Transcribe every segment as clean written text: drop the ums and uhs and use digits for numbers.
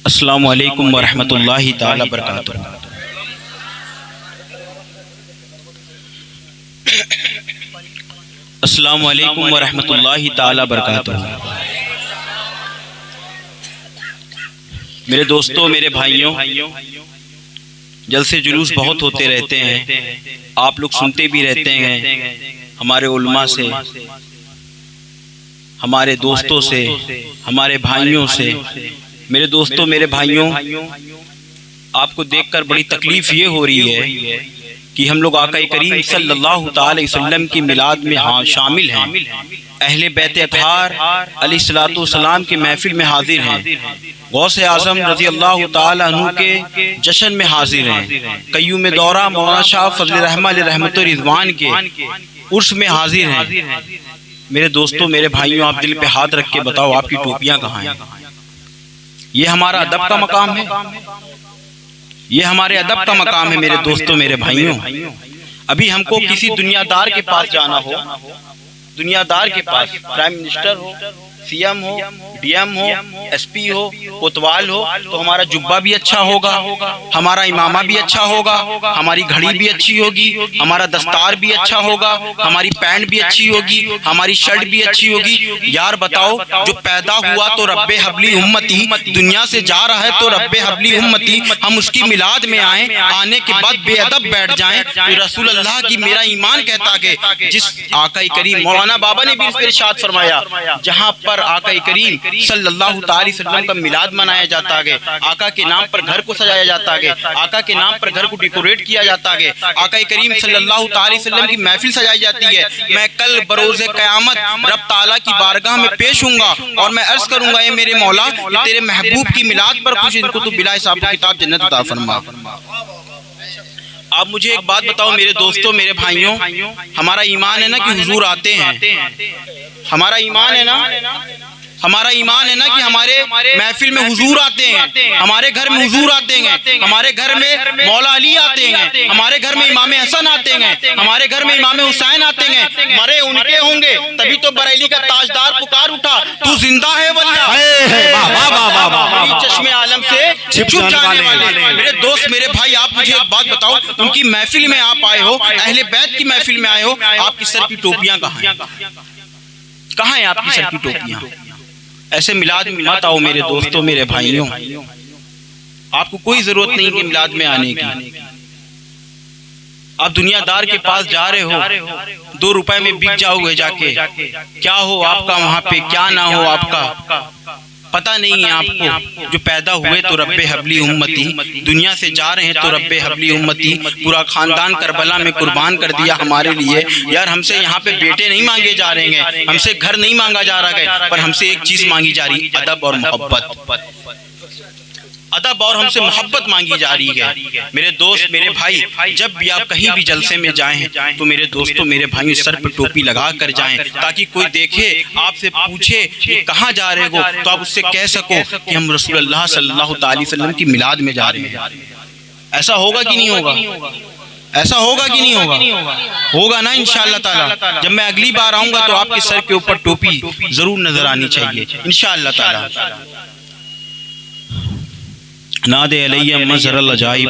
السلام علیکم ورحمۃ اللہ تعالی وبرکاتہ۔ السلام علیکم ورحمۃ اللہ تعالی وبرکاتہ۔ میرے دوستوں، میرے بھائیوں، جلسے جلوس بہت ہوتے رہتے ہیں، آپ لوگ سنتے بھی رہتے ہیں ہمارے علماء سے، ہمارے دوستوں سے، ہمارے بھائیوں سے۔ میرے دوستوں، میرے بھائیوں، آپ کو دیکھ کر بڑی تکلیف یہ ہو رہی ہے کہ ہم لوگ آقا کریم صلی اللہ تعالی وسلم کی میلاد میں شامل ہیں، اہل بیت اطہار علیہ الصلوۃ والسلام کی محفل میں حاضر ہیں، غوث اعظم رضی اللہ تعالی عنہ کے جشن میں حاضر ہیں، قیوم دورہ مولانا شاہ فضل الرحمن علیہ رحمت رضوان کے عرس میں حاضر ہیں۔ میرے دوستوں، میرے بھائیوں، آپ دل پہ ہاتھ رکھ کے بتاؤ آپ کی ٹوپیاں کہاں ہیں؟ یہ ہمارا ادب کا مقام ہے، یہ ہمارے ادب کا مقام ہے۔ میرے دوستوں، میرے بھائیوں، ابھی ہم کو کسی دنیا دار کے پاس جانا ہو، دنیا دار کے پاس، پرائم منسٹر ہو، سی ایم ہو، ڈی ایم ہو، ایس پی ہو، کوتوال ہو، تو ہمارا جبہ بھی اچھا ہوگا، ہمارا امامہ بھی اچھا ہوگا، ہماری گھڑی بھی اچھی ہوگی، ہمارا دستار بھی اچھا ہوگا، ہماری پینٹ بھی اچھی ہوگی، ہماری شرٹ بھی اچھی ہوگی۔ یار بتاؤ، جو پیدا ہوا تو رب حبلی امتی، دنیا سے جا رہا ہے تو رب حبلی امتی، ہم اس کی میلاد میں آئیں، آنے کے بعد بے ادب بیٹھ جائیں تو رسول اللہ کی میرا ایمان کہتا کہ جس آقا کریم، مولانا بابا نے بھی اس پہ ارشاد فرمایا، جہاں پر آقا کریم صلی اللہ تعالی وسلم کا میلاد منایا جاتا ہے، آقا کے نام پر گھر کو سجایا جاتا ہے، آقا کے نام پر گھر کو ڈیکوریٹ کیا جاتا ہے، آقا کریم صلی اللہ تعالی وسلم کی محفل سجائی جاتی ہے، میں کل بروز قیامت رب تعالیٰ کی بارگاہ میں پیش ہوں گا اور میں عرض کروں گا، اے میرے مولا، تیرے محبوب کی میلاد پر خوش ان کو تو بلا حساب و کتاب جنت عطا فرما۔ آپ مجھے ایک بات بتاؤ میرے دوستوں، میرے بھائیوں، ہمارا ایمان ہے نا کہ حضور آتے ہیں، ہمارا ایمان ہے نا، ہمارا ایمان ہے نا کہ ہمارے محفل میں حضور آتے ہیں، ہمارے گھر میں حضور آتے ہیں، ہمارے گھر میں مولا علی آتے ہیں، ہمارے گھر میں امام حسن آتے ہیں، ہمارے گھر میں امام حسین آتے ہیں، مرے ان کے ہوں گے تبھی تو بریلی کا تاجدار پکار اٹھا، تو زندہ ہے واللہ، چشم عالم سے چھپ جانے والے۔ میرے دوست، میرے بھائی، آپ مجھے ایک بات بتاؤ، ان کی محفل میں آپ آئے ہو، اہل بیت کی محفل میں آئے ہو، آپ کی سر کی ٹوپیاں کہاں ہیں؟ کہاں ہیں آپ کی سر کی ٹوپیاں؟ ایسے میلاد میں مت آؤ میرے دوستوں، میرے بھائیوں، آپ کو کوئی ضرورت نہیں کہ میلاد میں آنے کی۔ آپ دنیا دار کے پاس جا رہے ہو، 2 روپے میں بک جاؤ گے، جا کے کیا ہو آپ کا وہاں پہ، کیا نہ ہو آپ کا پتہ نہیں ہے آپ کو۔ جو پیدا ہوئے تو رب حبلی امتی، دنیا سے جا رہے ہیں تو رب حبلی امتی، پورا خاندان کربلا میں قربان کر دیا ہمارے لیے۔ یار ہم سے یہاں پہ بیٹے نہیں مانگے جا رہے ہیں، ہم سے گھر نہیں مانگا جا رہا ہے، پر ہم سے ایک چیز مانگی جا رہی، ادب اور محبت، ادب اور ہم سے محبت مانگی جا رہی ہے۔ میرے دوست، میرے بھائی، جب بھی آپ کہیں بھی جلسے میں جائیں تو میرے دوستوں، میرے بھائیوں، سر پہ ٹوپی لگا کر جائیں، تاکہ کوئی دیکھے، آپ سے پوچھے کہ کہاں جا رہے ہو تو آپ اس سے کہہ سکو کہ ہم رسول اللہ صلی اللہ تعالی وسلم کی میلاد میں جا رہے ہیں۔ ایسا ہوگا کہ نہیں ہوگا؟ ایسا ہوگا کہ نہیں ہوگا؟ ہوگا نا انشاءاللہ تعالی۔ جب میں اگلی بار آؤں گا تو آپ کے سر کے اوپر ٹوپی ضرور نظر آنی چاہیے انشاءاللہ تعالی۔ ناد علی مظہر العجائب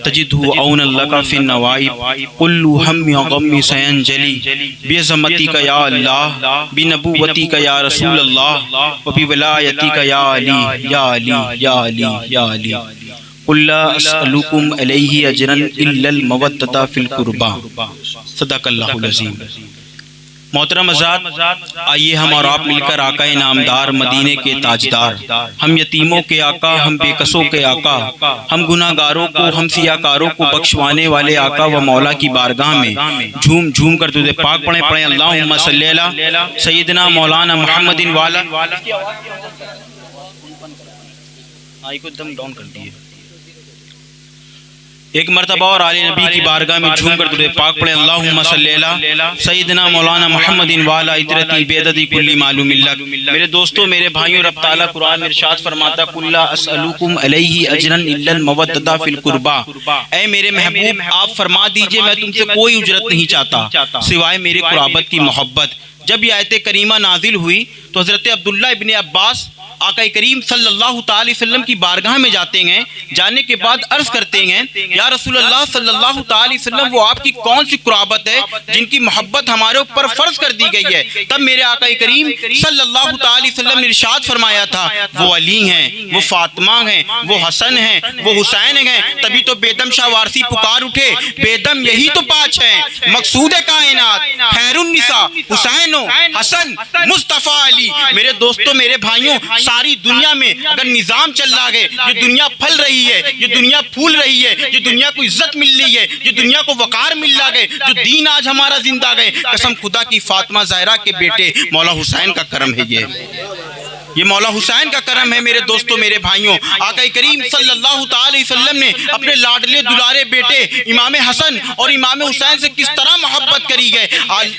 تجدہ عون لک فی النوائب، کل ہم غم سینجلی بعظمتک یا اللہ، بنبوتک یا رسول اللہ، وبولایتک یا علی یا علی یا علی یا علی، قل لا اسألکم علیہ اجرا الا المودۃ فی القربى۔ صدق اللہ العظیم۔ محترم حضرات، آئیے ہم اور آپ مل کر آقا نامدار، مدینے کے تاجدار، ہم یتیموں کے آقا، ہم بے کسوں کے آقا، ہم گناہ گاروں کو، ہم سیاہ کاروں کو بخشوانے والے آقا و مولا کی بارگاہ میں جھوم جھوم کر درود پاک پڑھیں اللہم صلی علی سیدنا مولانا محمد والا۔ آئی کو دم ڈاؤن کر دیے۔ ایک مرتبہ اور آل نبی کی بارگاہ میں جھوم کر درود پاک پڑھیں اللہم صلی علی سیدنا مولانا محمد والا اطرتی بیدتی کلی معلوم لک۔ میرے دوستوں، میرے بھائیوں، رب تعالیٰ قرآن میں ارشاد فرماتا قل لا اسألکم علیہ اجرا الا المودۃ فی القربى، اے میرے محبوب آپ فرما دیجئے میں تم سے کوئی اجرت نہیں چاہتا سوائے میرے قرابت کی محبت۔ جب یہ آیت کریمہ نازل ہوئی تو حضرت عبداللہ ابن عباس آقا کریم صلی اللہ تعالی وسلم کی بارگاہ میں جاتے ہیں، جانے کے بعد عرض کرتے ہیں یا رسول اللہ صلی اللہ تعالی وسلم وہ آپ کی کون سی قرابت ہے جن کی محبت ہمارے اوپر فرض کر دی گئی ہے؟ تب میرے آقا کریم صلی اللہ تعالی وسلم نے ارشاد فرمایا تھا وہ علی ہیں، وہ فاطمہ ہیں، وہ حسن ہیں، وہ حسین ہیں۔ تبھی تو بیدم شاہ وارسی پکار اٹھے، بیدم یہی تو پانچ ہیں، مقصود کائنات، خیر النساء، حسین و حسن، مصطفیٰ علی۔ میرے دوستوں میرے بھائیوں، ساری دنیا میں اگر نظام چل رہا ہے، یہ دنیا پھل رہی ہے، یہ دنیا پھول رہی ہے، یہ دنیا کو عزت مل رہی ہے، یہ دنیا کو وقار مل رہا ہے، جو دین آج ہمارا زندہ ہے، قسم خدا کی فاطمہ زہرا کے بیٹے مولا حسین کا کرم ہے۔ یہ مولا حسین کا کرم ہے میرے دوستوں میرے بھائیوں۔ آقا کریم صلی اللہ تعالی وسلم نے اپنے لاڈلے دلارے بیٹے امام حسن اور امام حسین سے کس طرح محبت کری گئے۔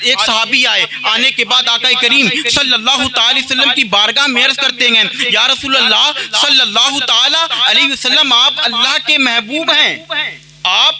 ایک صحابی آئے، آنے کے بعد آقا کریم صلی اللہ تعالی وسلم کی بارگاہ میں عرض کرتے ہیں یا رسول اللہ صلی اللہ تعالی علیہ وسلم آپ اللہ کے محبوب ہیں، آپ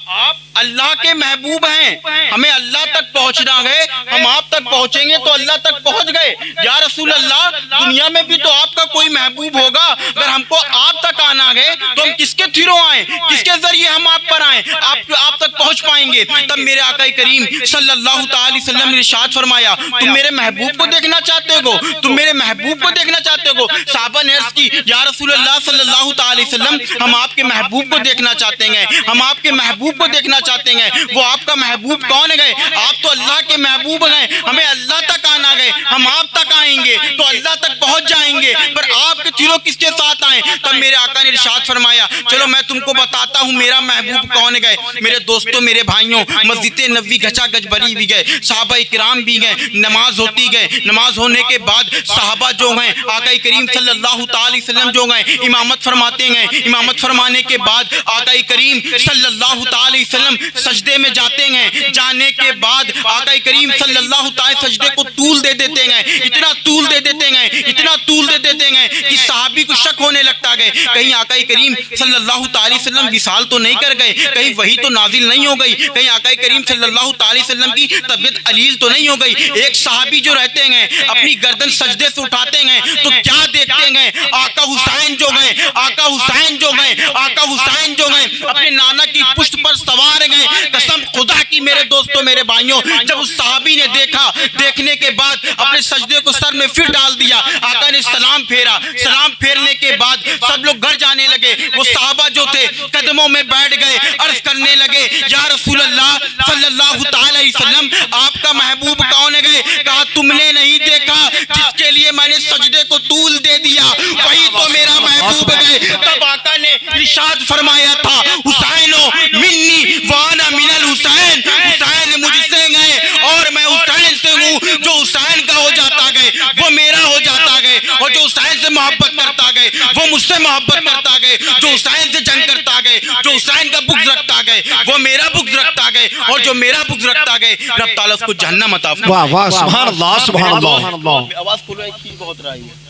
اللہ کے محبوب ہیں، ہمیں اللہ تک پہنچنا ہے، ہم آپ تک پہنچیں گے تو اللہ تک پہنچ گئے۔ یا رسول اللہ دنیا میں بھی تو آپ کا کوئی محبوب ہوگا، اگر ہم کو آپ تک آنا ہے تو ہم کس کے تھرو آئیں، کس کے ذریعے ہم آپ پر آئیں، آپ تک پہنچ پائیں گے۔ تب میرے آقا کریم صلی اللہ تعالی وسلم نے ارشاد فرمایا تم میرے محبوب کو دیکھنا چاہتے ہو، تم میرے محبوب کو دیکھنا چاہتے ہو؟ صحابہ نے عرض کی یا رسول اللہ صلی اللہ تعالی وسلم ہم آپ کے محبوب کو دیکھنا چاہتے ہیں، ہم آپ کے محبوب کو دیکھنا چاہتے ہیں۔ وہ آپ کا محبوب کون ہے؟ آپ تو اللہ کے محبوب ہیں، ہمیں اللہ تک آنا ہے، ہم آپ تک آئیں گے تو اللہ تک پہنچ جائیں گے، پر آپ کے تھرو کس کے ساتھ آئیں؟ تب میرے آقا نے ارشاد فرمایا چلو میں تم کو بتاتا ہوں میرا محبوب کون ہے۔ میرے دوستوں میرے بھائیوں، مسجد نبوی گھچا گچ بھری بھی گئے، صحابہ اکرام بھی گئے، نماز ہوتی گئے، نماز ہونے کے بعد صحابہ جو ہیں آقا کریم صلی اللہ تعالی وسلم جو ہیں امامت فرماتے ہیں، امامت فرمانے کے بعد آقا کریم صلی اللہ تعالی وسلم سجدے میں جاتے ہیں، جانے کے بعد آقا کریم صلی اللہ تعالی سجدے کو طول دے دیتے ہیں، اتنا طول دے دیتے ہیں، اتنا طول دے دیتے ہیں کہ صحابی کو شک ہونے لگتا ہے کہیں آقا کریم صلی اللہ تعالی وسلم وصال تو نہیں کر گئے، کہیں وہی تو نازل نہیں ہو گئی، کہیں آقا کریم صلی اللہ تعالی وسلم کی طبیعت علیل تو نہیں ہو گئی۔ ایک صحابی جو رہتے ہیں اپنی گردن سجدے سے اٹھاتے ہیں تو کیا دیکھتے ہیں؟ آقا حسین جو ہیں، آقا حسین جو ہیں، آقا حسین جو ہیں اپنے نانا کی پشت پر سوار ہیں۔ قسم خدا کی میرے دوستوں میرے بھائیوں، جب اس صحابی نے دیکھا، دیکھنے کے بعد اپنے سجدے کو سر میں پھر ڈال دیا، آقا نے سلام پھیرا، سلام پھیرنے کے بعد سب لوگ گھر جانے لگے۔ وہ صحابہ جو تھے قدموں میں بیٹھ گئے، عرض کرنے لگے یا رسول اللہ صلی اللہ تعالی علیہ وسلم آپ کا محبوب کون ہے؟ کہا تم نے نہیں دیکھا، جس کے لیے میں نے سجدے کو طول دے دیا وہی تو میرا محبوب ہے۔ تب آقا نے ارشاد فرمایا تھا حسینو منی وانا من الحسین، حسین مجھ سے گئے اور میں حسین سے ہوں، جو حسین کا ہو جاتا گئے وہ میرا ہو جاتا گئے، اور جو حسین سے محبت کرتا گئے وہ مجھ سے محبت کرتا گئے، جو حسین سے جنگ کرتا گئے، جو حسین کا بغض رکھتا گئے وہ میرا بغض رکھتا گئے، اور جو میرا بغض رکھتا گئے رب تعالیٰ اس کو جہنم عطا فرمائے۔ واہ واہ سبحان اللہ سبحان اللہ۔ آواز کھولو، ایک چیز بہت رہی ہے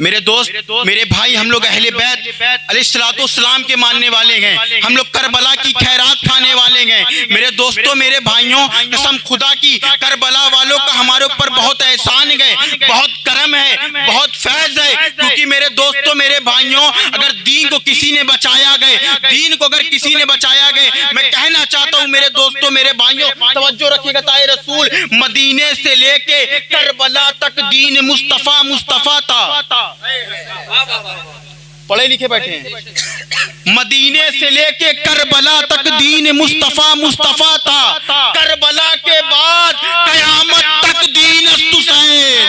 میرے دوست میرے بھائی، ہم لوگ اہل بیت علیہ السلام کے ماننے والے ہیں، ہم لوگ کربلا کی خیرات کھانے والے ہیں۔ میرے دوستوں میرے بھائیوں، قسم خدا کی کربلا والوں کا ہمارے اوپر بہت احسان ہے، بہت کرم ہے، بہت فیض ہے، کیونکہ میرے دوستوں میرے بھائیوں اگر دین کو کسی نے بچایا گئے، دین کو اگر کسی نے بچایا گئے، میں کہنا چاہتا ہوں میرے دوستوں میرے بھائیوں توجہ رکھیے گا، تائے رسول مدینے سے لے کے کربلا تک دین مصطفیٰ مصطفیٰ تھا۔ پڑھے لکھے بیٹھے ہیں، مدینے سے لے کے کربلا تک دین مصطفیٰ مصطفیٰ تھا، کربلا کے بعد قیامت تک دین است حسین۔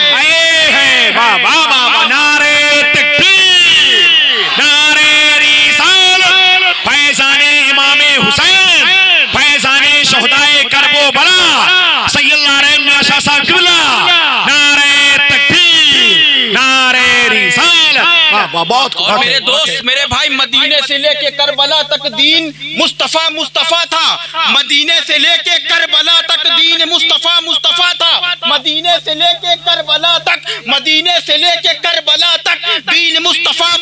واہ واہ واہ، نعرے تکبیر، نعرے رسالت، فیضان امام حسین، فیضان شہدائے کرب و بلا، صلی اللہ علیہ وسلم شاہ صاحب قبلہ، نعرے تکبیر، نعرے رسالت۔ اور میرے دوست میرے بھائی، مدینے سے لے کے کربلا تک دین مصطفیٰ مصطفیٰ تھا، مدینے سے لے کے کربلا تک دین مصطفیٰ مصطفیٰ تھا، مدینے سے لے کے کربلا تک، مدینے سے لے کے کربلا تک دین مصطفیٰ